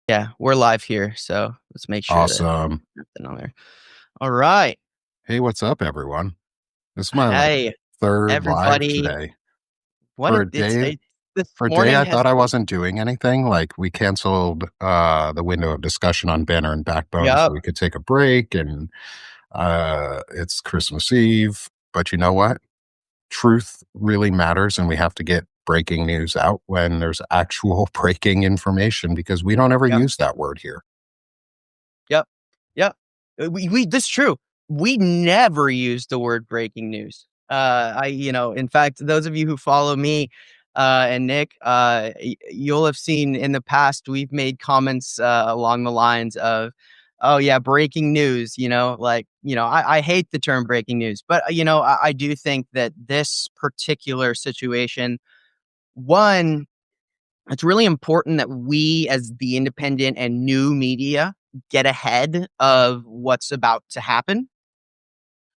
Yeah, we're live here, so let's make sure that Awesome. nothing on there. All right. Hey, what's up, everyone? This is my Hey, third live everybody. today. What For it a it's day, it, this for a day, morning I has thought I been. wasn't doing anything. Like we canceled the window of discussion on Banner and Backbone so Yup. we could take a break, and it's Christmas Eve. But you know what? Truth really matters, and we have to get breaking news out when there's actual breaking information because we don't ever Yep. use that word here. Yep. Yep. We this is true. We never use the word breaking news. In fact, those of you who follow me and Nick, you'll have seen in the past we've made comments along the lines of, "Oh yeah, breaking news." I hate the term breaking news, but I do think that this particular situation, one, it's really important that we, as the independent and new media, get ahead of what's about to happen.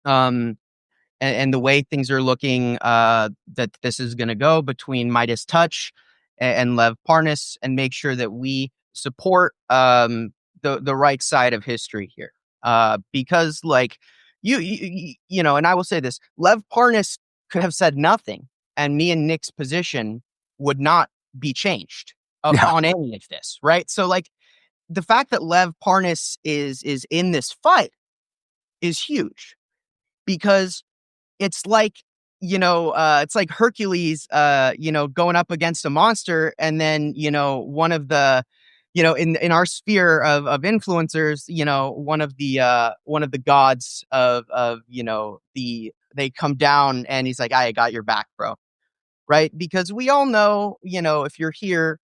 Um, and the way things are looking, that this is going to go between Midas Touch and Lev Parnes, and make sure that we support the right side of history here. Because, like, and I will say this: Lev Parnes could have said nothing, and me and Nick's position would not be changed Yeah, on any of this, right? So, like, the fact that Lev Parnes is in this fight is huge, because it's like, it's like Hercules, going up against a monster, and then, one of the, in our sphere of influencers, one of the gods of they come down, and he's like, I got your back, bro. Right? Because we all know, if you're here,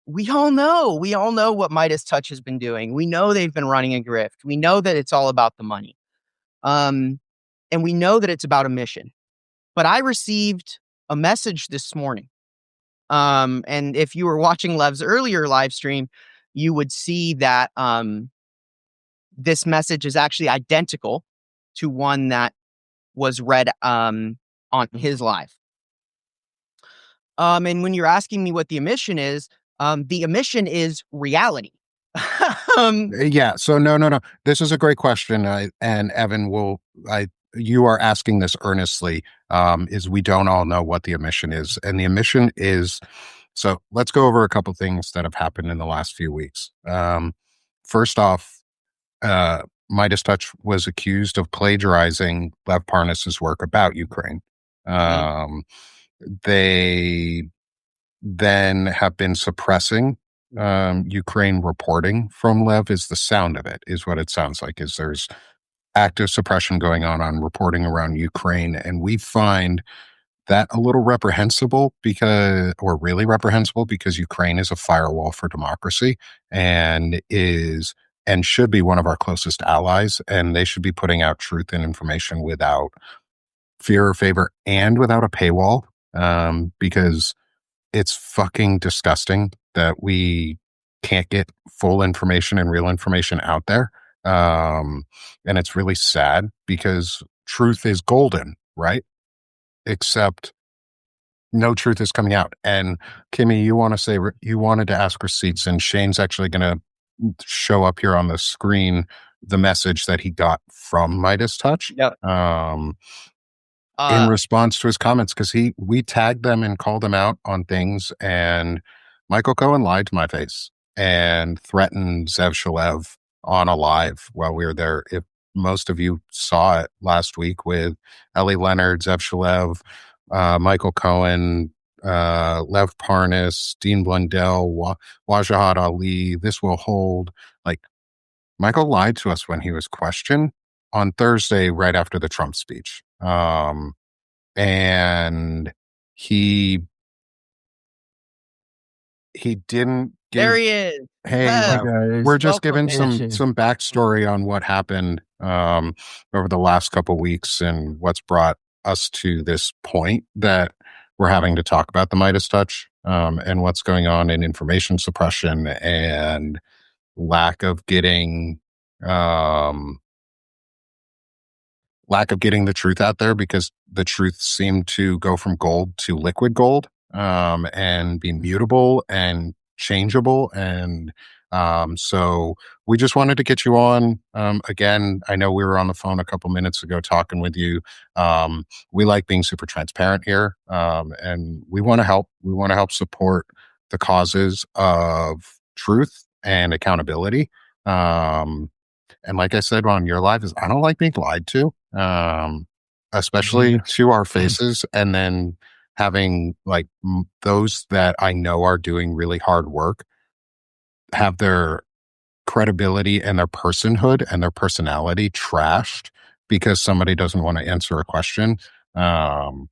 we all know what Midas Touch has been doing. We know they've been running a grift. We know that it's all about the money. Um, and we know that it's about a mission. But I received a message this morning. And if you were watching Lev's earlier live stream, you would see that this message is actually identical to one that was read on his live. And when you're asking me what the emission is, the emission is reality. um, yeah. So no. This is a great question. And Evan you are asking this earnestly. Is we don't all know what the emission is, and the emission is. So let's go over a couple things that have happened in the last few weeks. First off, uh, Midas Touch was accused of plagiarizing Lev Parnas's work about Ukraine. mhm, Um, they then have been suppressing Ukraine reporting from Lev. Is the sound of it, is what it sounds like. Is there's active suppression going on reporting around Ukraine, and we find that a little reprehensible because, or really reprehensible because Ukraine is a firewall for democracy and should be one of our closest allies, and they should be putting out truth and information without fear or favor and without a paywall, because it's fucking disgusting that we can't get full information and real information out there. And it's really sad because truth is golden, right? Except no truth is coming out. And Kimmy, you wanted to ask receipts, and Shane's actually going to show up here on the screen the message that he got from Midas Touch. yep. In Uh, response to his comments, because we tagged them and called them out on things, and Michael Cohen lied to my face and threatened Zev Shalev on a live while we were there. If most of you saw it last week with Ellie Leonard, Zev Shalev, Michael Cohen, Lev Parnes, Dean Blundell, Wajahat Ali, this will hold. Like, Michael lied to us when he was questioned on Thursday, right after the Trump speech. And he he didn't there give. he is. Hey, Hi Lev, guys. we're just welcome, giving man. some backstory on what happened over the last couple weeks and what's brought us to this point that we're having to talk about the Midas Touch, and what's going on in information suppression and lack of getting um, the truth out there, because the truth seemed to go from gold to liquid gold, and be mutable and changeable, and So we just wanted to get you on. Again, I know we were on the phone a couple minutes ago talking with you. We like being super transparent here, and we want to help. We want to help support the causes of truth and accountability. Um, and like I said on your live, is I don't like being lied to, especially to our faces, and then having like those that I know are doing really hard work have their credibility and their personhood and their personality trashed because somebody doesn't want to answer a question. Um,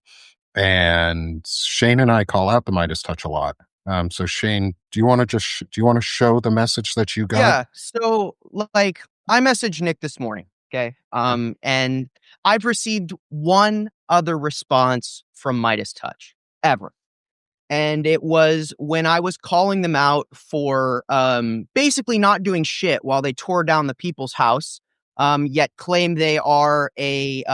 and Shane and I call out the Midas touch a lot. So Shane, do you want to do you want to show the message that you got? Yeah. So, like, I messaged Nick this morning. Okay. And I've received one other response from Midas Touch ever. And it was when I was calling them out for basically not doing shit while they tore down the people's house, yet claim they are a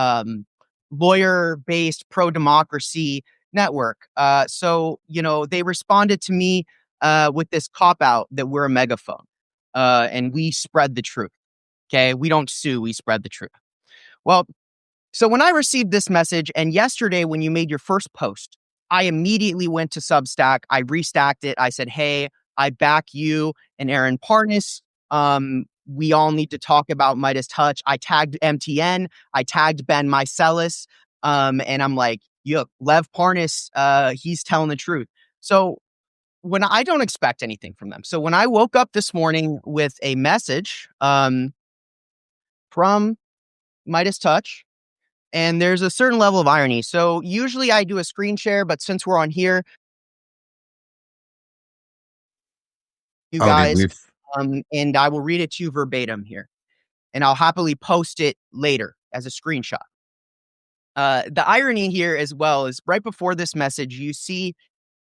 lawyer-based pro-democracy network. So they responded to me with this cop out that we're a megaphone, and we spread the truth. Okay, we don't sue; we spread the truth. Well, so when I received this message, and yesterday when you made your first post, I immediately went to Substack. I restacked it. I said, "Hey, I back you and Aaron Parnas. We all need to talk about Midas Touch." I tagged MTN. I tagged Ben Mycelis. And I'm like, "Yo, Lev Parnes, he's telling the truth." So when I don't expect anything from them. So when I woke up this morning with a message from Midas Touch, and there's a certain level of irony. So usually I do a screen share, but since we're on here, you Oh, dude, guys, we've and I will read it to you verbatim here, and I'll happily post it later as a screenshot. The irony here as well is right before this message, you see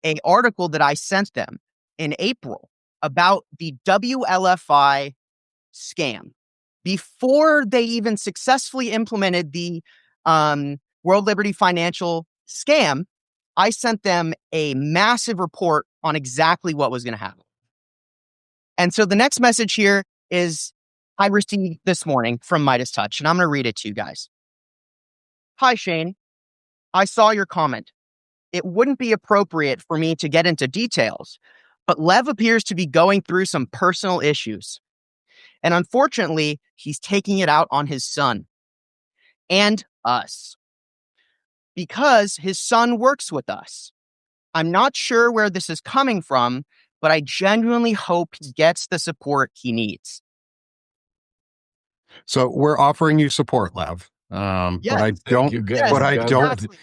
a article that I sent them in April about the WLFI scam before they even successfully implemented the World Liberty Financial scam. I sent them a massive report on exactly what was going to happen. And so the next message here is I received this morning from Midas Touch, and I'm going to read it to you guys. Hi, Shane. I saw your comment. It wouldn't be appropriate for me to get into details, but Lev appears to be going through some personal issues. And unfortunately, he's taking it out on his son and us because his son works with us. I'm not sure where this is coming from, but I genuinely hope he gets the support he needs. so we're offering you support, Lev. But Yes, I Thank don't. you, But yes, guys. I God, don't. exactly.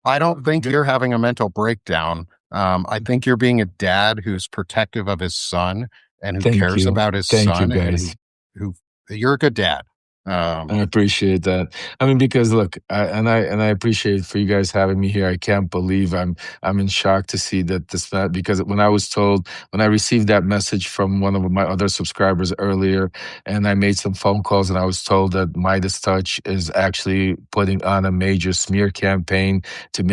I don't think good. you're having a mental breakdown. I think you're being a dad who's protective of his son and who Thank cares you. about his Thank you, son and guys. who you're a good dad. I Um, appreciate that. I mean, because look, I appreciate for you guys having me here. I can't believe I'm in shock to see that this not because when I received that message from one of my other subscribers earlier, and I made some phone calls, and I was told that Midas Touch is actually putting on a major smear campaign to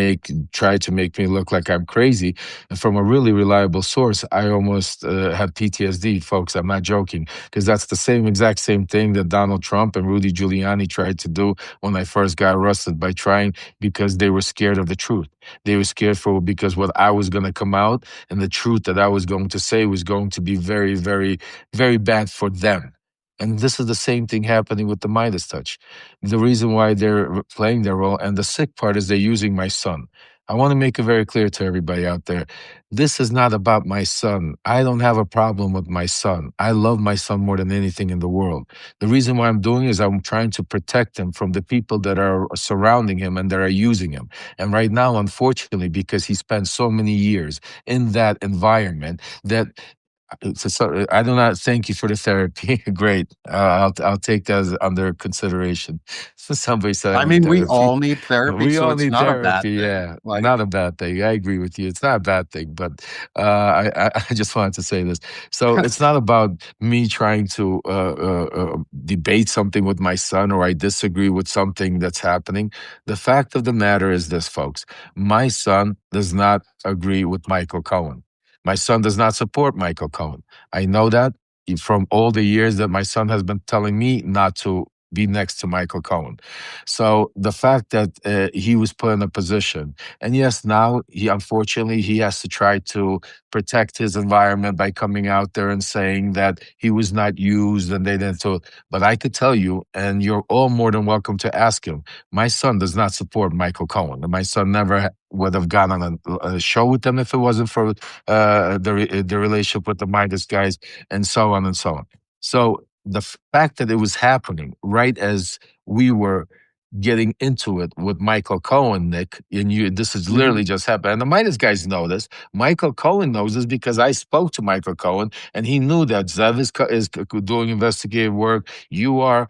try to make me look like I'm crazy, and from a really reliable source, I almost have PTSD, folks. I'm not joking because that's the exact same thing that Donald Trump and Rudy Giuliani tried to do when I first got arrested by trying because they were scared of the truth. They were scared because what I was going to come out and the truth that I was going to say was going to be very, very, very bad for them. And this is the same thing happening with the Midas touch. The reason why they're playing their role, and the sick part is they're using my son. I want to make it very clear to everybody out there. This is not about my son. I don't have a problem with my son. I love my son more than anything in the world. The reason why I'm doing is I'm trying to protect him from the people that are surrounding him and that are using him. And right now, unfortunately, because he spent so many years in that environment, that I do not thank you for the therapy. Great. I'll take that as under consideration. So somebody said I I need mean, we therapy. all need therapy, We so all it's need not a bad therapy. thing. Yeah, Like, not a bad thing. I agree with you. It's not a bad thing, but I just wanted to say this. So it's not about me trying to debate something with my son or I disagree with something that's happening. The fact of the matter is this, folks. My son does not agree with Michael Cohen. My son does not support Michael Cohen. I know that. from all the years that my son has been telling me not to be next to Michael Cohen. So the fact that he was put in a position, and yes, now he unfortunately he has to try to protect his environment by coming out there and saying that he was not used and they didn't. So, but I could tell you, and you're all more than welcome to ask him. My son does not support Michael Cohen, and my son never would have gone on a show with them if it wasn't for the relationship with the Meidas guys, and so on and so on. So the fact that it was happening right as we were getting into it with Michael Cohen, Nick, and you, this is Mhm. literally just happened. And the Midas guys know this. Michael Cohen knows this because I spoke to Michael Cohen, and he knew that Zev is doing investigative work. You are,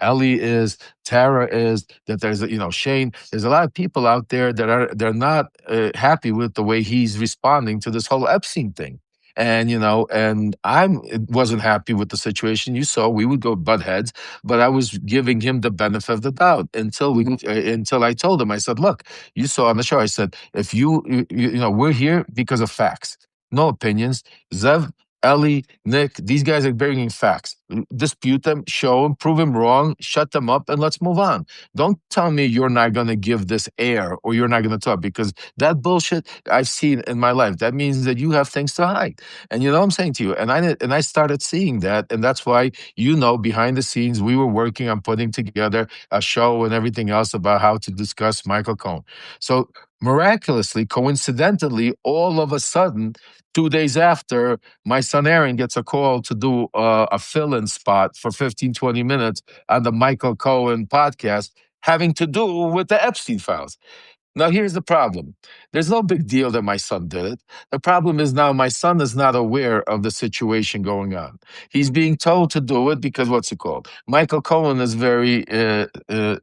Ellie is, Tara is. That there's, Shane. There's a lot of people out there that they're not happy with the way he's responding to this whole Epstein thing. And and I wasn't happy with the situation. You saw we would go butt heads, but I was giving him the benefit of the doubt until I told him. I said, "Look, you saw on the show." I said, "If we're here because of facts, no opinions." Zev, Ellie, Nick, these guys are bringing facts. Dispute them, show them, prove them wrong, shut them up, and let's move on. Don't tell me you're not going to give this air or you're not going to talk, because that bullshit I've seen in my life. That means that you have things to hide. And you know what I'm saying to you? And I started seeing that, and that's why, behind the scenes, we were working on putting together a show and everything else about how to discuss Michael Cohen. So miraculously, coincidentally, all of a sudden, 2 days after, my son Aaron gets a call to do a fill-in spot for 15, 20 minutes on the Michael Cohen podcast, having to do with the Epstein files. Now, here's the problem. There's no big deal that my son did it. The problem is now my son is not aware of the situation going on. He's being told to do it because what's it called? Michael Cohen is very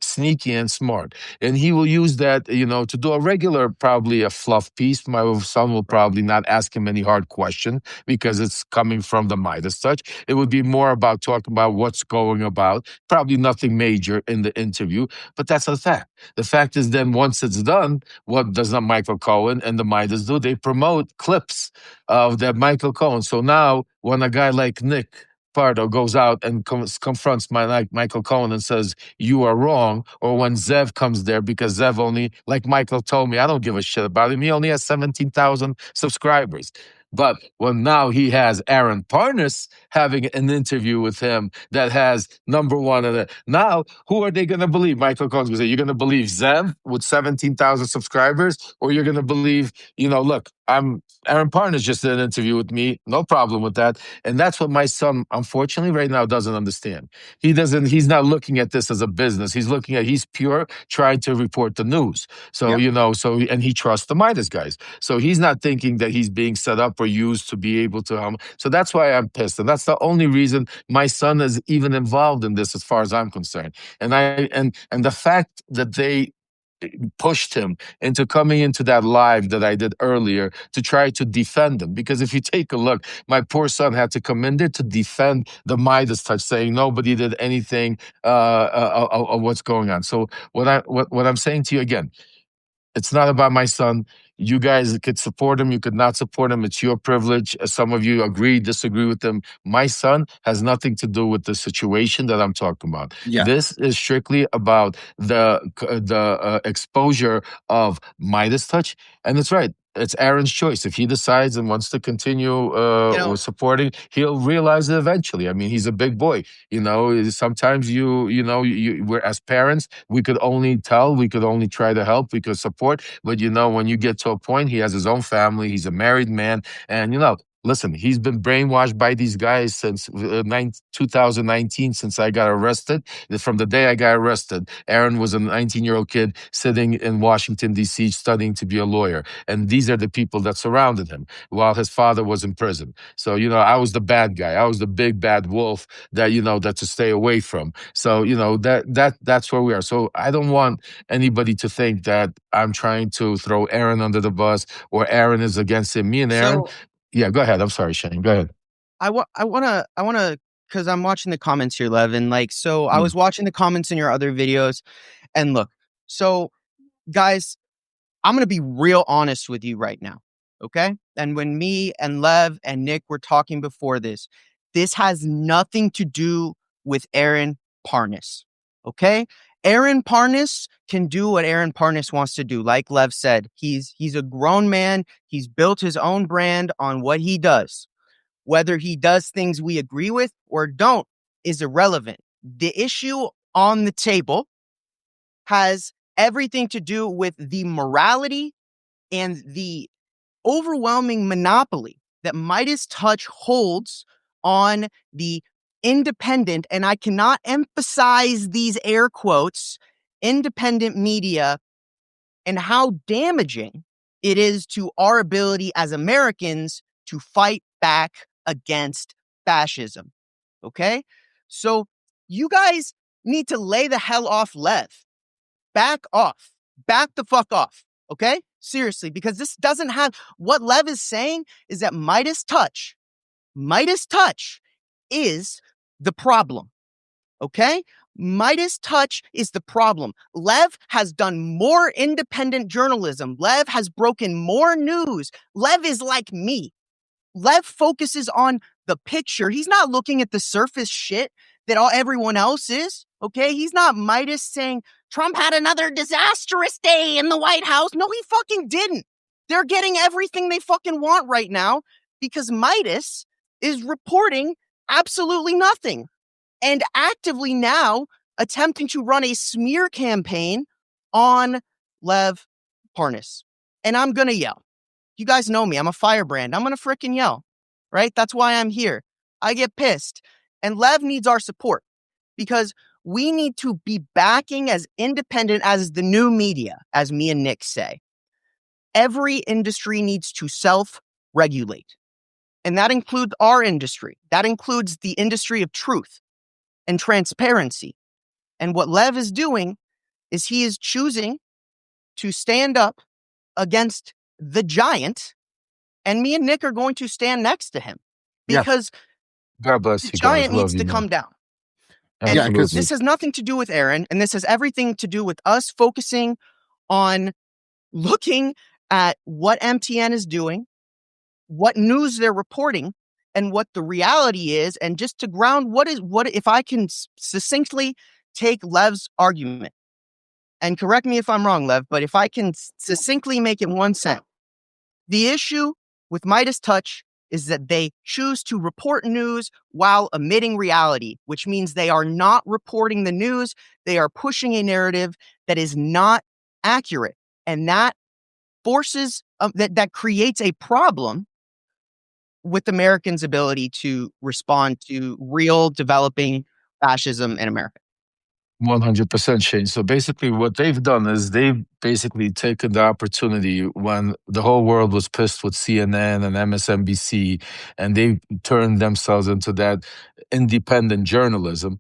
sneaky and smart. And he will use that, to do a regular, probably a fluff piece. My son will probably not ask him any hard question because it's coming from the Midas touch. It would be more about talking about what's going about, probably nothing major in the interview, but that's a fact. The fact is, then once it's done, what does not Michael Cohen and the Midas do? They promote clips of that Michael Cohen. So now, when a guy like Nick Pardo goes out and confronts Michael Cohen and says, "You are wrong," or when Zev comes there, because Zev only, like Michael told me, I don't give a shit about him. He only has 17,000 subscribers. But when now he has Aaron Parnas having an interview with him that has number one, now who are they going to believe? Michael Cohen's going to say, "You're going to believe Zev with 17,000 subscribers, or you're going to believe, look, Aaron Parnas just did an interview with me, no problem with that." And that's what my son, unfortunately, right now doesn't understand. He's not looking at this as a business. He's pure trying to report the news. So, Yeah. and he trusts the Midas guys. So he's not thinking that he's being set up or used to be able to. So that's why I'm pissed. And that's the only reason my son is even involved in this, as far as I'm concerned. And the fact that they pushed him into coming into that live that I did earlier to try to defend him. Because if you take a look, my poor son had to come in there to defend the Midas touch, saying nobody did anything of what's going on. So what I'm saying to you again, it's not about my son. You guys could support him. You could not support him. It's your privilege. Some of you agree, disagree with him. My son has nothing to do with the situation that I'm talking about. Yeah. This is strictly about the exposure of Midas touch. And it's right. It's Aaron's choice. If he decides and wants to continue You know, or supporting, he'll realize it eventually. I mean, he's a big boy. Sometimes we're, as parents, we could only tell, we could only try to help, we could support. But when you get to a point, he has his own family, he's a married man, and listen, he's been brainwashed by these guys since 2019, since I got arrested. From the day I got arrested, Aaron was a 19-year-old kid sitting in Washington, D.C., studying to be a lawyer. And these are the people that surrounded him while his father was in prison. So, I was the bad guy. I was the big bad wolf that to stay away from. So, that's where we are. So I don't want anybody to think that I'm trying to throw Aaron under the bus or Aaron is against him. Me and Aaron. so Yeah, go ahead. I'm sorry, Shane. Go ahead. I wanna, because I'm watching the comments here, Lev, and so I Mm. was watching the comments in your other videos, and look, so guys, I'm gonna be real honest with you right now, okay? And when me and Lev and Nick were talking before this, This has nothing to do with Aaron Parnas. Okay? Aaron Parnas can do what Aaron Parnas wants to do. Like Lev said, he's a grown man. He's built his own brand on what he does. Whether he does things we agree with or don't is irrelevant. The issue on the table has everything to do with the morality and the overwhelming monopoly that Meidas Touch holds on the independent, and I cannot emphasize these air quotes, independent media, and how damaging it is to our ability as Americans to fight back against fascism. Okay? So you guys need to lay the hell off Lev. Back off. Back the fuck off. Okay? Seriously, because this doesn't have what Lev is saying is that Meidas Touch is the problem. Okay? Meidas Touch is the problem. Lev has done more independent journalism. Lev has broken more news. Lev is like me. Lev focuses on the picture. He's not looking at the surface shit that everyone else is. Okay? He's not Meidas saying Trump had another disastrous day in the White House. No, he fucking didn't. They're getting everything they fucking want right now because Meidas is reporting absolutely nothing and actively now attempting to run a smear campaign on Lev Parnes. And I'm going to yell. You guys know me. I'm a firebrand. I'm going to frickin' yell, right? That's why I'm here. I get pissed. And Lev needs our support because we need to be backing as independent as the new media, as me and Nick say. Every industry needs to self-regulate. And that includes our industry. That includes the industry of truth and transparency. And what Lev is doing is he is choosing to stand up against the giant, and me and Nick are going to stand next to him because God bless the you giant guys. Love needs you, to man. come down. Absolutely. And this has nothing to do with Aaron, and this has everything to do with us focusing on looking at what MTN is doing, what news they're reporting, and what the reality is, and just to ground what if I can succinctly take Lev's argument, and correct me if I'm wrong, Lev, but if I can succinctly make it one sentence, the issue with Meidas Touch is that they choose to report news while omitting reality, which means they are not reporting the news. They are pushing a narrative that is not accurate. And that forces, that creates a problem with Americans' ability to respond to real developing fascism in America. 100% Shane. So basically what they've done is they've basically taken the opportunity when the whole world was pissed with CNN and MSNBC, and they turned themselves into that independent journalism.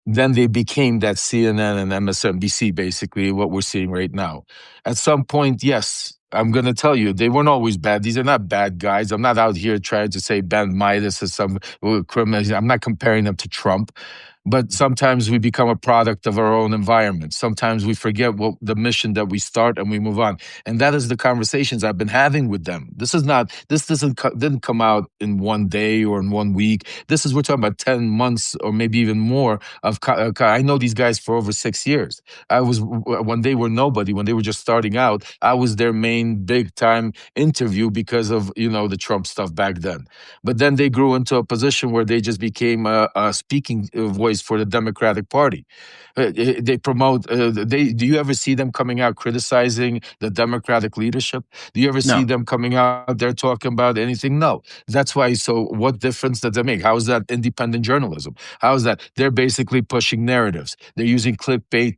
Then they became that CNN and MSNBC, basically what we're seeing right now. At some point, yes, I'm going to tell you, they weren't always bad. These are not bad guys. I'm not out here trying to say Ben Meidas is some criminal. I'm not comparing them to Trump. But sometimes we become a product of our own environment. Sometimes we forget what the mission that we start and we move on. And that is the conversations I've been having with them. This didn't come out in one day or in 1 week. We're talking about 10 months or maybe even more of, I know these guys for over 6 years. When they were nobody, when they were just starting out, I was their main big time interview because of, the Trump stuff back then. But then they grew into a position where they just became a speaking voice for the Democratic Party. They promote. Do you ever see them coming out criticizing the Democratic leadership? Do you ever see them coming out there talking about anything? No. That's why. So, what difference does that make? How is that independent journalism? How is that? They're basically pushing narratives. They're using clickbait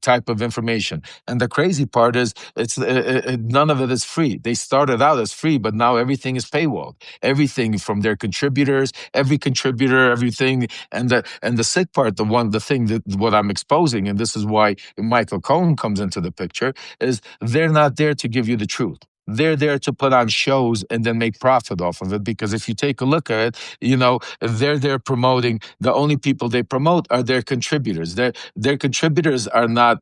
type of information. And the crazy part is, none of it is free. They started out as free, but now everything is paywalled. Everything from their contributors, every contributor, everything, and the sick part, the thing that what I'm exposing, and this is why Michael Cohen comes into the picture, is they're not there to give you the truth. They're there to put on shows and then make profit off of it. Because if you take a look at it, they're there promoting. The only people they promote are their contributors. Their contributors are not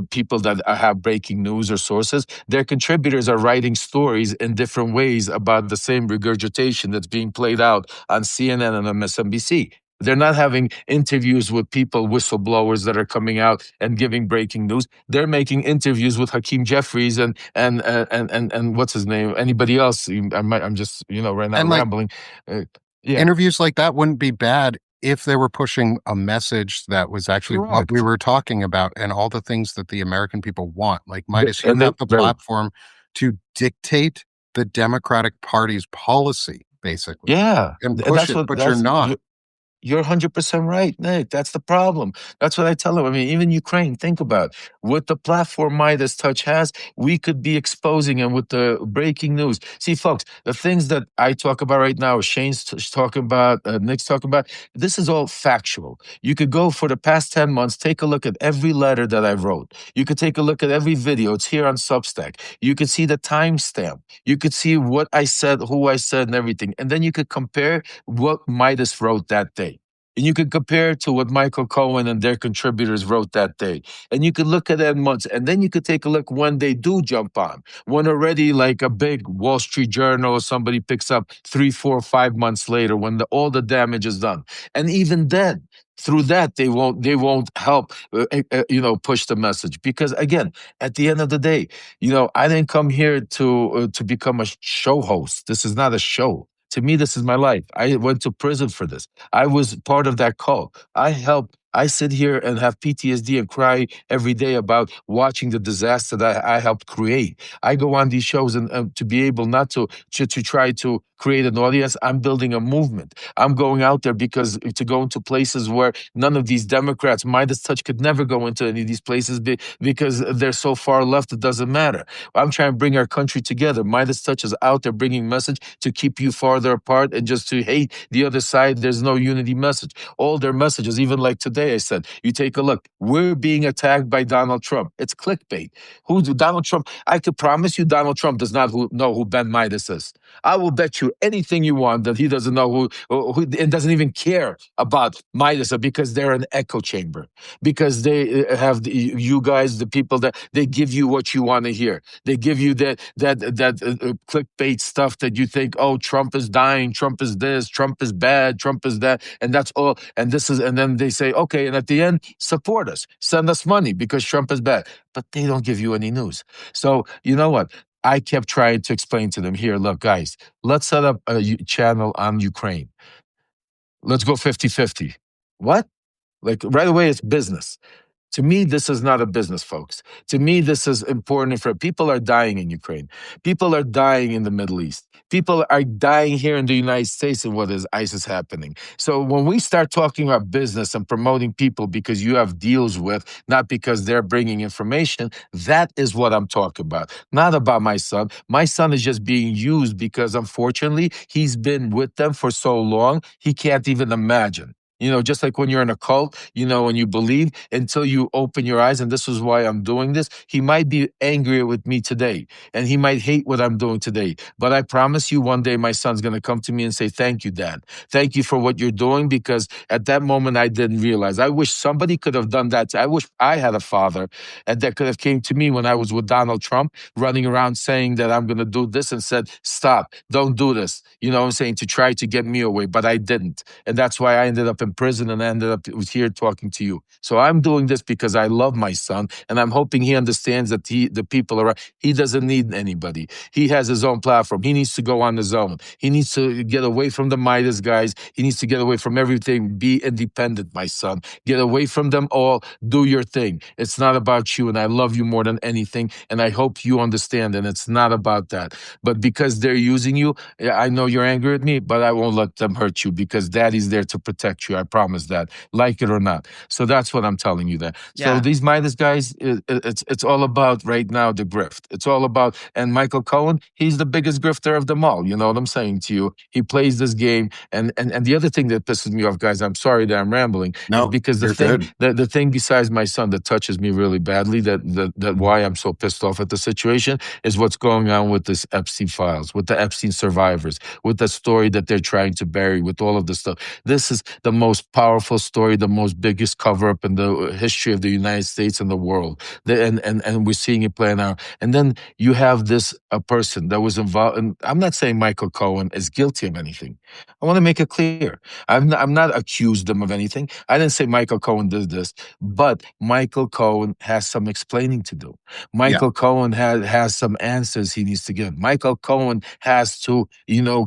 people that have breaking news or sources. Their contributors are writing stories in different ways about the same regurgitation that's being played out on CNN and MSNBC. They're not having interviews with people, whistleblowers that are coming out and giving breaking news. They're making interviews with Hakeem Jeffries and what's his name? Anybody else? I'm just right now And like rambling. Yeah, interviews like that wouldn't be bad if they were pushing a message that was actually what we correct. were talking about and all the things that the American people want. Like Midas, you And have the they're platform to dictate the Democratic Party's policy, basically, yeah. and push That's it, what but you're not. You're 100% right, Nick. That's the problem. That's what I tell them. I mean, even Ukraine, think about it. With the platform Midas Touch has, we could be exposing and with the breaking news. See, folks, the things that I talk about right now, Shane's talking about, Nick's talking about, this is all factual. You could go for the past 10 months, take a look at every letter that I wrote. You could take a look at every video. It's here on Substack. You could see the timestamp. You could see what I said, who I said, and everything. And then you could compare what Midas wrote that day. And you can compare it to what Michael Cohen and their contributors wrote that day. And you could look at that months. And then you could take a look when they do jump on, when already like a big Wall Street Journal or somebody picks up 3, 4, 5 months later when all the damage is done. And even then, through that, they won't help, push the message. Because again, at the end of the day, I didn't come here to become a show host. This is not a show. To me, this is my life. I went to prison for this. I was part of that cult. I sit here and have PTSD and cry every day about watching the disaster that I helped create. I go on these shows and to be able not to try to create an audience, I'm building a movement. I'm going out there because to go into places where none of these Democrats, Midas Touch could never go into any of these places because they're so far left, it doesn't matter. I'm trying to bring our country together. Midas Touch is out there bringing message to keep you farther apart and just to hate the other side. There's no unity message. All their messages, even like today, I said, you take a look. We're being attacked by Donald Trump. It's clickbait. Donald Trump? I could promise you Donald Trump does not know who Ben Midas is. I will bet you anything you want that he doesn't know who and doesn't even care about Midas because they're an echo chamber. Because they have you guys, the people that they give you what you want to hear. They give you that clickbait stuff that you think, oh, Trump is dying, Trump is this, Trump is bad, Trump is that, and that's all. And then they say, okay, and at the end, support us, send us money because Trump is bad. But they don't give you any news. So you know what? I kept trying to explain to them here, look, guys, let's set up a channel on Ukraine. Let's go 50-50. What? Like right away, it's business. To me, this is not a business, folks. To me, this is important for people are dying in Ukraine. People are dying in the Middle East. People are dying here in the United States and what is ISIS happening. So when we start talking about business and promoting people because you have deals with, not because they're bringing information, that is what I'm talking about. Not about my son. My son is just being used because unfortunately, he's been with them for so long, he can't even imagine. Just like when you're in a cult, when you believe until you open your eyes, and this is why I'm doing this, he might be angry with me today and he might hate what I'm doing today. But I promise you one day my son's going to come to me and say, thank you, Dad. Thank you for what you're doing because at that moment I didn't realize. I wish somebody could have done that. I wish I had a father and that could have came to me when I was with Donald Trump running around saying that I'm going to do this and said, stop, don't do this. You know what I'm saying? To try to get me away, but I didn't. And that's why I ended up in prison and I ended up here talking to you. So I'm doing this because I love my son and I'm hoping he understands that the people around, he doesn't need anybody. He has his own platform. He needs to go on his own. He needs to get away from the Meidas guys. He needs to get away from everything. Be independent, my son. Get away from them all. Do your thing. It's not about you and I love you more than anything and I hope you understand and it's not about that. But because they're using you, I know you're angry at me, but I won't let them hurt you because daddy's there to protect you. you. I promise that, like it or not. So that's what I'm telling you there. So Yeah. these Meidas guys, it's all about right now the grift. It's all about, and Michael Cohen, he's the biggest grifter of them all. You know what I'm saying to you? He plays this game, and the other thing that pisses me off, guys, I'm sorry that I'm rambling, is No, because you're good. the thing besides my son that touches me really badly, that why I'm so pissed off at the situation, is what's going on with this Epstein files, with the Epstein survivors, with the story that they're trying to bury, with all of this stuff. This is the most powerful story, the most biggest cover up in the history of the United States and the world. And we're seeing it playing out. And then you have this a person that was involved. And I'm not saying Michael Cohen is guilty of anything. I want to make it clear. I'm not accused them of anything. I didn't say Michael Cohen did this, but Michael Cohen has some explaining to do. Yeah. Michael Cohen has some answers he needs to give. Michael Cohen has to,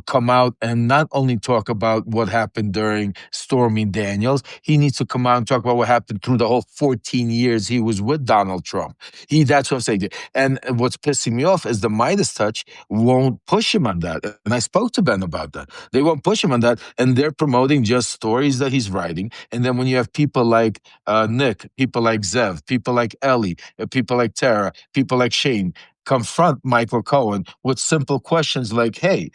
come out and not only talk about what happened during Stormy Daniels, he needs to come out and talk about what happened through the whole 14 years he was with Donald Trump. That's what I'm saying. And what's pissing me off is the Midas touch won't push him on that. And I spoke to Ben about that. They won't push him on that. And they're promoting just stories that he's writing. And then when you have people like Nick, people like Zev, people like Ellie, people like Tara, people like Shane confront Michael Cohen with simple questions like, hey,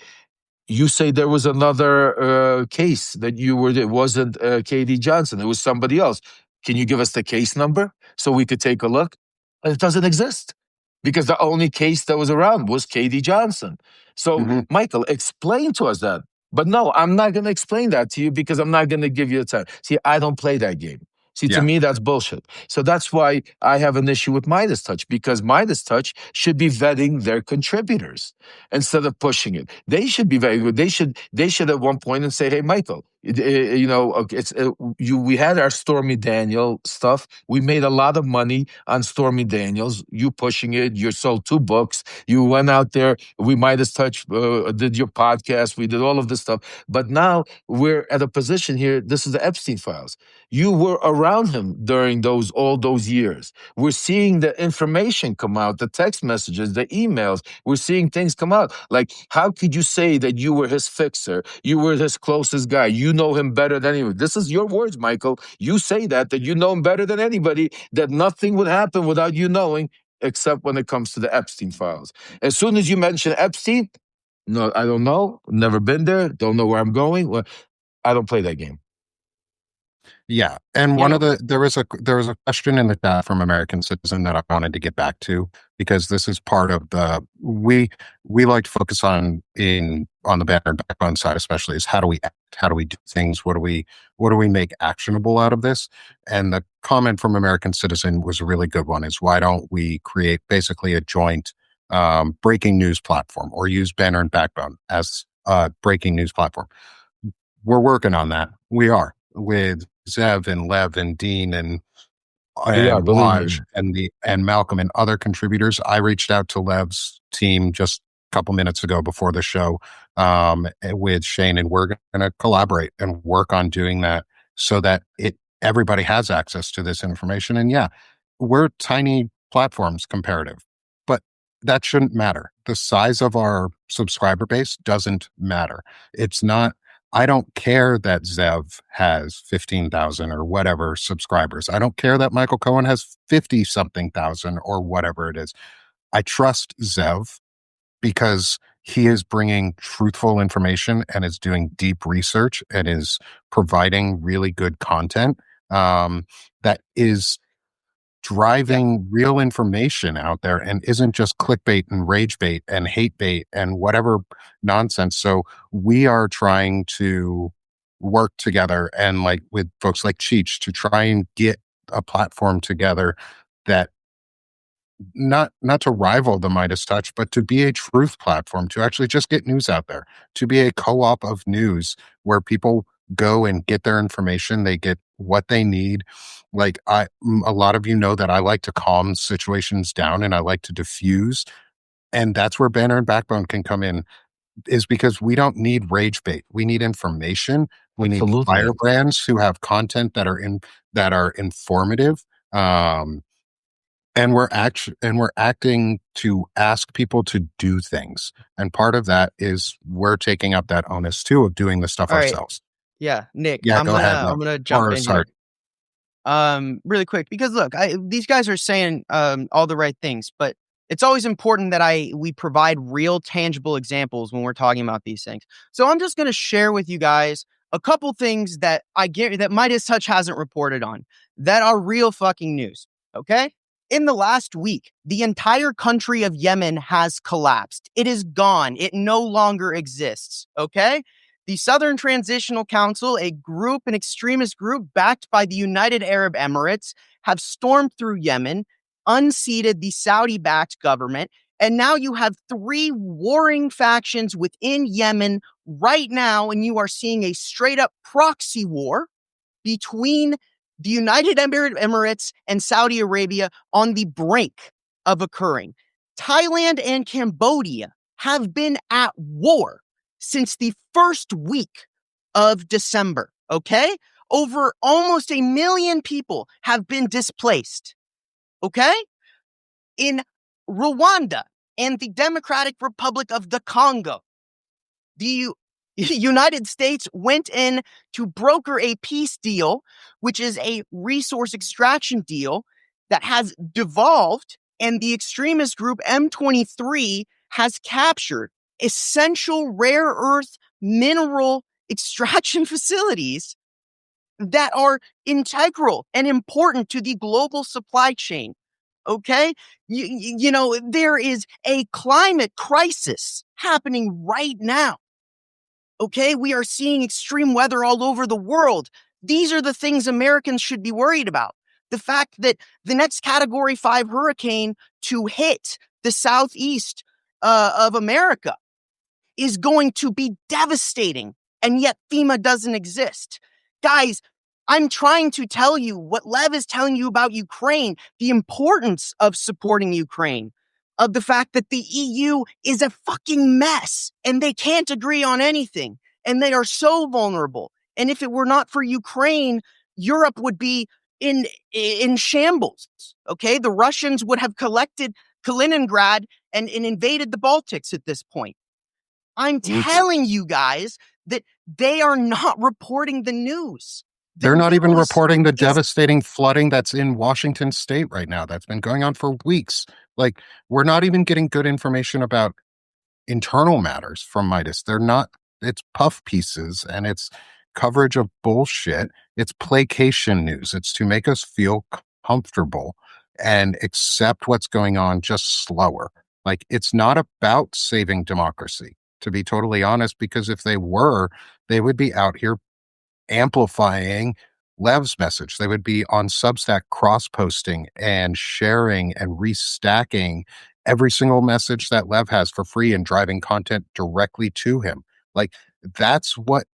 you say there was another case that it wasn't KD Johnson, it was somebody else. Can you give us the case number so we could take a look? It doesn't exist because the only case that was around was KD Johnson. So, Hmm. Michael, explain to us that. But no, I'm not going to explain that to you because I'm not going to give you the time. See, I don't play that game. See, to Yeah. me, that's bullshit. So that's why I have an issue with Midas Touch, because Midas Touch should be vetting their contributors instead of pushing it. They should be very good. They should at one point and say, "Hey, Michael, we had our Stormy Daniel stuff. We made a lot of money on Stormy Daniels. You pushing it. You sold 2 books. You went out there. We Midas Touch did your podcast. We did all of this stuff. But now we're at a position here. This is the Epstein files. You were around him during all those years. We're seeing the information come out, the text messages, the emails. We're seeing things come out. Like, how could you say that you were his fixer? You were his closest guy. You know him better than anyone. This is your words, Michael. You say that you know him better than anybody, that nothing would happen without you knowing, except when it comes to the Epstein files. As soon as you mention Epstein, no, I don't know. Never been there. Don't know where I'm going. Well, I don't play that game. Yeah. And Yeah. there was a question in the chat from American Citizen that I wanted to get back to, because this is part of we like to focus on the banner and backbone side, especially, is how do we act? How do we do things? What do we make actionable out of this? And the comment from American Citizen was a really good one, is why don't we create basically a joint breaking news platform, or use banner and backbone as a breaking news platform? We're working on that. We are, with Zev and Lev and Dean and Yeah, believe Waj me. and Malcolm and other contributors. I reached out to Lev's team just a couple minutes ago before the show, with Shane, and we're going to collaborate and work on doing that so that everybody has access to this information. And yeah, we're tiny platforms comparative, but that shouldn't matter. The size of our subscriber base doesn't matter. It's not. I don't care that Zev has 15,000 or whatever subscribers. I don't care that Michael Cohen has 50 something thousand or whatever it is. I trust Zev because he is bringing truthful information and is doing deep research and is providing really good content, that is driving real information out there and isn't just clickbait and rage bait and hate bait and whatever nonsense. So we are trying to work together, and like with folks like Cheech, to try and get a platform together that not to rival the Midas Touch, but to be a truth platform, to actually just get news out there, to be a co-op of news where people go and get their information, they get what they need. Like, a lot of you know that I like to calm situations down and I like to diffuse, and that's where Banner and Backbone can come in, is because we don't need rage bait. We need information. We need Absolutely. firebrands who have content that are informative. And we're acting to ask people to do things. And part of that is we're taking up that onus too of doing the stuff All right. ourselves. Yeah, Nick, Yeah, I'm go ahead, gonna Lev. I'm gonna jump Or in sorry. here. Really quick, because look, these guys are saying all the right things, but it's always important that we provide real, tangible examples when we're talking about these things. So I'm just going to share with you guys a couple things that I get that Midas Touch hasn't reported on that are real fucking news. Okay. In the last week, the entire country of Yemen has collapsed. It is gone. It no longer exists. Okay. The Southern Transitional Council, an extremist group backed by the United Arab Emirates, have stormed through Yemen, unseated the Saudi backed government, and now you have three warring factions within Yemen right now, and you are seeing a straight up proxy war between the United Arab Emirates and Saudi Arabia on the brink of occurring. Thailand and Cambodia have been at war since the first week of December, okay? Over almost 1 million people have been displaced, okay? In Rwanda and the Democratic Republic of the Congo, the United States went in to broker a peace deal, which is a resource extraction deal that has devolved, and the extremist group M23 has captured essential rare earth mineral extraction facilities that are integral and important to the global supply chain. Okay? There is a climate crisis happening right now. Okay, we are seeing extreme weather all over the world. These are the things Americans should be worried about. The fact that the next Category 5 hurricane to hit the southeast of America is going to be devastating, and yet FEMA doesn't exist. Guys, I'm trying to tell you what Lev is telling you about Ukraine, the importance of supporting Ukraine, of the fact that the EU is a fucking mess and they can't agree on anything and they are so vulnerable. And if it were not for Ukraine, Europe would be in shambles. Okay, the Russians would have collected Kaliningrad and invaded the Baltics at this point. I'm telling you guys that they are not reporting the news. They're not even reporting the devastating flooding that's in Washington state right now. That's been going on for weeks. Like, we're not even getting good information about internal matters from Midas. They're not, it's puff pieces and it's coverage of bullshit. It's placation news. It's to make us feel comfortable and accept what's going on just slower. Like, it's not about saving democracy, to be totally honest, because if they were, they would be out here amplifying Lev's message. They would be on Substack cross-posting and sharing and restacking every single message that Lev has for free and driving content directly to him. Like, that's what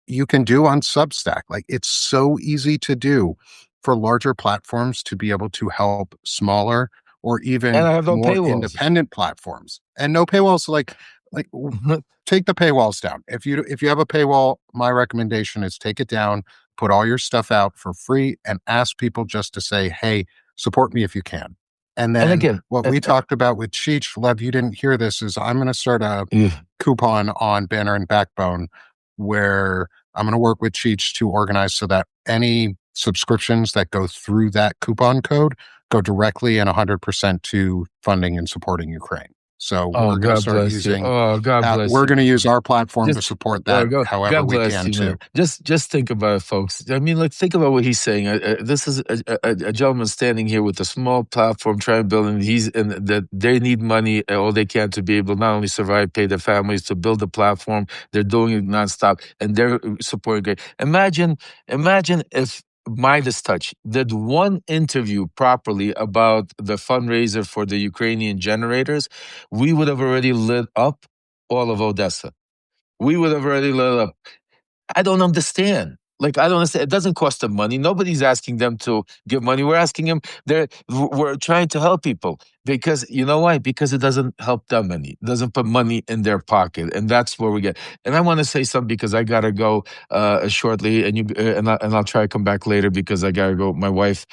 you can do on Substack. Like, it's so easy to do for larger platforms to be able to help smaller or And even I have no more paywalls. independent platforms. And no paywalls, like take the paywalls down. If you have a paywall, my recommendation is take it down, put all your stuff out for free, and ask people just to say, hey, support me if you can. And then again, what we talked about with Cheech, Lev, you didn't hear this, is I'm going to start a coupon on Banner and Backbone where I'm going to work with Cheech to organize so that any subscriptions that go through that coupon code go directly and 100% to funding and supporting Ukraine. So oh, we're going to God start bless you. using, Oh, God bless we're you. going to use our platform to Just support that however God we bless can you, too. man. Just think about it, folks. I mean, like, think about what he's saying. This is a gentleman standing here with a small platform trying to build, and that they need money all they can to be able to not only survive, pay their families, to build a platform. They're doing it nonstop, and they're supporting great. Imagine if Midas Touch did one interview properly about the fundraiser for the Ukrainian generators, we would have already lit up all of Odessa. We would have already lit up. I don't understand. Like, I don't understand. It doesn't cost them money. Nobody's asking them to give money. We're asking them. We're trying to help people. Because you know why? Because it doesn't help them any. It doesn't put money in their pocket, and that's where we get. And I want to say something because I gotta go shortly, and I'll try to come back later because I gotta go. My wife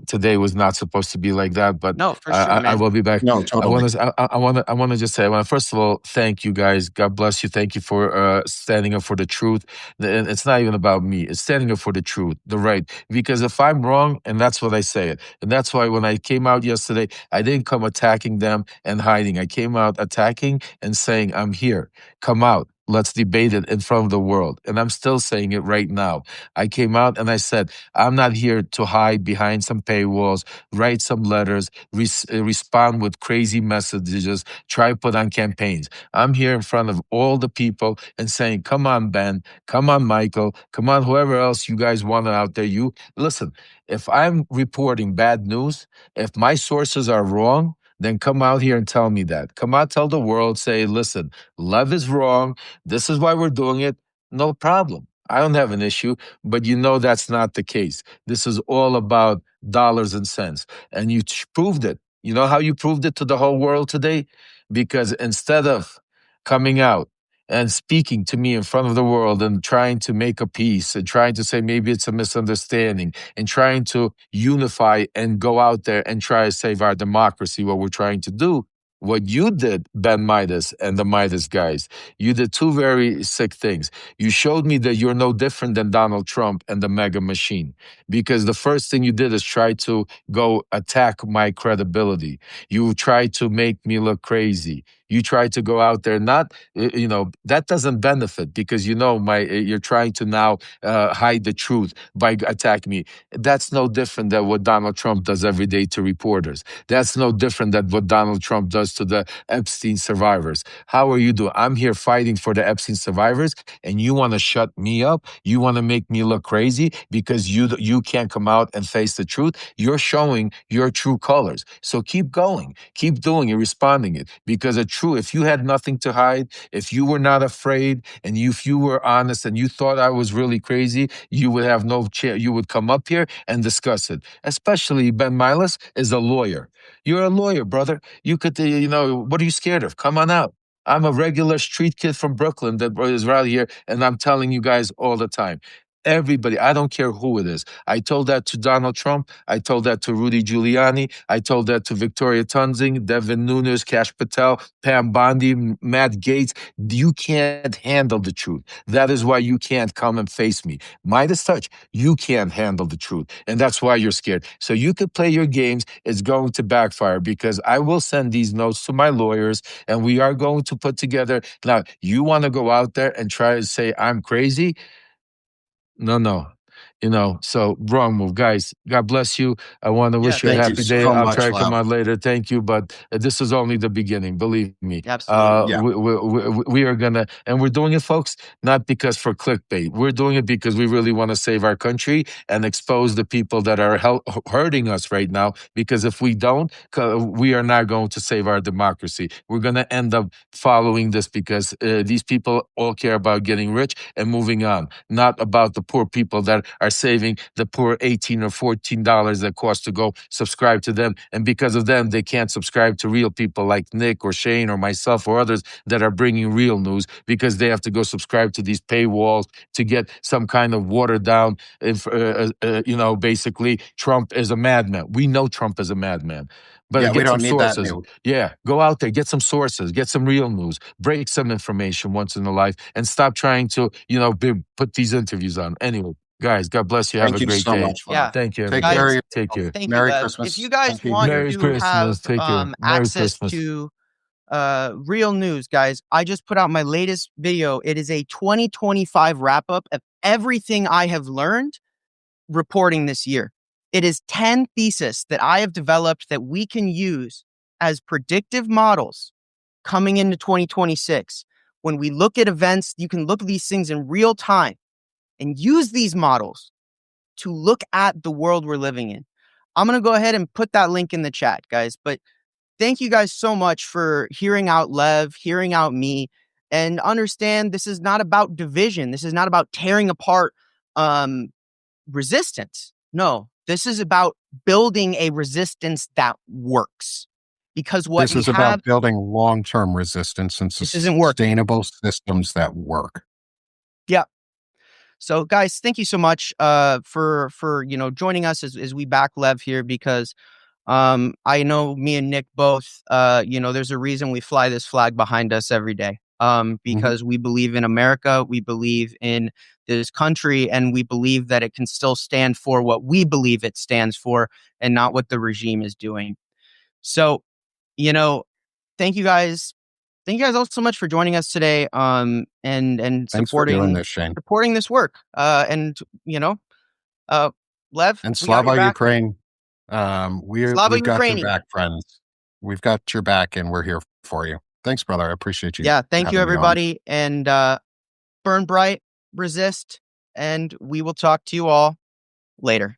today was not supposed to be like that, but No, for sure, I man. will be back. No, totally. I want to just say, first of all, thank you guys. God bless you. Thank you for standing up for the truth. And it's not even about me. It's standing up for the truth, the right. Because if I'm wrong, and that's what I say it, and that's why when I came out yesterday, I didn't come attacking them and hiding. I came out attacking and saying, I'm here. Come out. Let's debate it in front of the world. And I'm still saying it right now. I came out and I said, I'm not here to hide behind some paywalls, write some letters, respond with crazy messages, try to put on campaigns. I'm here in front of all the people and saying, come on, Ben, come on, Michael, come on, whoever else you guys want out there. You listen, if I'm reporting bad news, if my sources are wrong, then come out here and tell me that. Come out, tell the world, say, listen, Lev is wrong. This is why we're doing it. No problem. I don't have an issue, but you know that's not the case. This is all about dollars and cents. And you proved it. You know how you proved it to the whole world today? Because instead of coming out and speaking to me in front of the world and trying to make a peace and trying to say maybe it's a misunderstanding and trying to unify and go out there and try to save our democracy, what we're trying to do. What you did, Ben Meidas and the Meidas guys, you did two very sick things. You showed me that you're no different than Donald Trump and the mega machine, because the first thing you did is try to go attack my credibility. You tried to make me look crazy. You tried to go out there, not, that doesn't benefit because, you're trying to now hide the truth by attacking me. That's no different than what Donald Trump does every day to reporters. That's no different than what Donald Trump does to the Epstein survivors. How are you doing? I'm here fighting for the Epstein survivors, and you want to shut me up? You want to make me look crazy because you can't come out and face the truth? You're showing your true colors. So keep going, keep doing it, responding it. Because it's true. If you had nothing to hide, if you were not afraid, and if you were honest, and you thought I was really crazy, you would have no chair. You would come up here and discuss it. Especially Ben Milas is a lawyer. You're a lawyer, brother. You could, what are you scared of? Come on out. I'm a regular street kid from Brooklyn that is right here, and I'm telling you guys all the time. Everybody, I don't care who it is. I told that to Donald Trump. I told that to Rudy Giuliani. I told that to Victoria Tunzing, Devin Nunes, Kash Patel, Pam Bondi, Matt Gates. You can't handle the truth. That is why you can't come and face me. Midas touch, you can't handle the truth. And that's why you're scared. So you could play your games. It's going to backfire because I will send these notes to my lawyers and we are going to put together. Now, you want to go out there and try to say I'm crazy? No, no. So wrong move. Guys, God bless you. I want to Yeah, wish you a Thank you happy day. so I'll try much, to come Lev. out later. Thank you. But this is only the beginning. Believe me. absolutely. Yeah. We are going to, and we're doing it, folks, not because for clickbait. We're doing it because we really want to save our country and expose the people that are hurting us right now. Because if we don't, we are not going to save our democracy. We're going to end up following this because these people all care about getting rich and moving on, not about the poor people that are saving the poor $18 or $14 that cost to go subscribe to them. And because of them, they can't subscribe to real people like Nick or Shane or myself or others that are bringing real news because they have to go subscribe to these paywalls to get some kind of watered down, basically Trump is a madman. We know Trump is a madman. But Yeah, we get some don't need that sources. new. Yeah, go out there, get some sources, get some real news, break some information once in a life, and stop trying to, put these interviews on. Anyway, guys, God bless you. Have Thank a you great so day. much, Lev. Yeah. Thank you, Take care everybody. of Guys, Take yourself. care. thank you, Merry Lev. If Christmas. you guys Happy want New Year. Merry to have Christmas. Take care. Merry access Christmas. to real news, guys, I just put out my latest video. It is a 2025 wrap up of everything I have learned reporting this year. It is 10 theses that I have developed that we can use as predictive models coming into 2026. When we look at events, you can look at these things in real time and use these models to look at the world we're living in. I'm going to go ahead and put that link in the chat, guys. But thank you guys so much for hearing out Lev, hearing out me, and understand this is not about division. This is not about tearing apart resistance. No, this is about building a resistance that works. because what This we is have, about building long-term resistance and this isn't working. sustainable systems that work. Yeah. So guys, thank you so much for joining us as we back Lev here, because I know me and Nick both, there's a reason we fly this flag behind us every day. Mhm. Because we believe in America, we believe in this country, and we believe that it can still stand for what we believe it stands for and not what the regime is doing. So, you know, thank you guys. Thank you guys all so much for joining us today. And Thanks for doing supporting this, Shane. this work. And uh, Lev, And we got your Slava back. Ukraine, Slava we've got your Ukraini. back, friends. We've got your back, and we're here for you. Thanks, brother. I appreciate you Yeah, thank you having me on. everybody, and burn bright, resist, and we will talk to you all later.